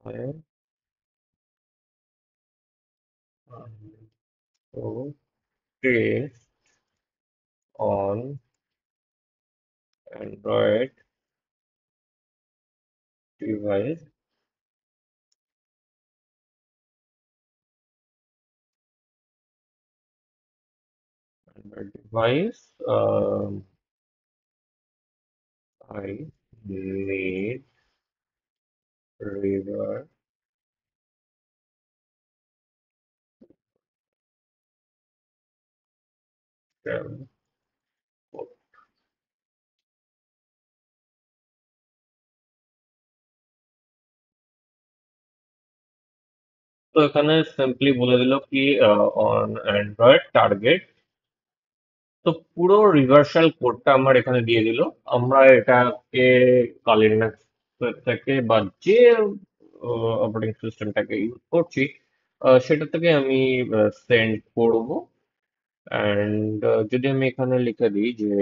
I to stay on Android device. Android device. I need river stem. তো এখানে simply বলে দিল কি অন অ্যান্ড্রয়েড টার্গেট। তো পুরো রিভার্সাল কোডটা আমার এখানে দিয়ে দিল। আমরা এটাকে কালিনাক্স থেকে বা যে অপারেটিং সিস্টেমটাকে ইউজ করছি সেটা থেকে আমি সেন্ড করব। অ্যান্ড যদি আমি এখানে লিখে দিই যে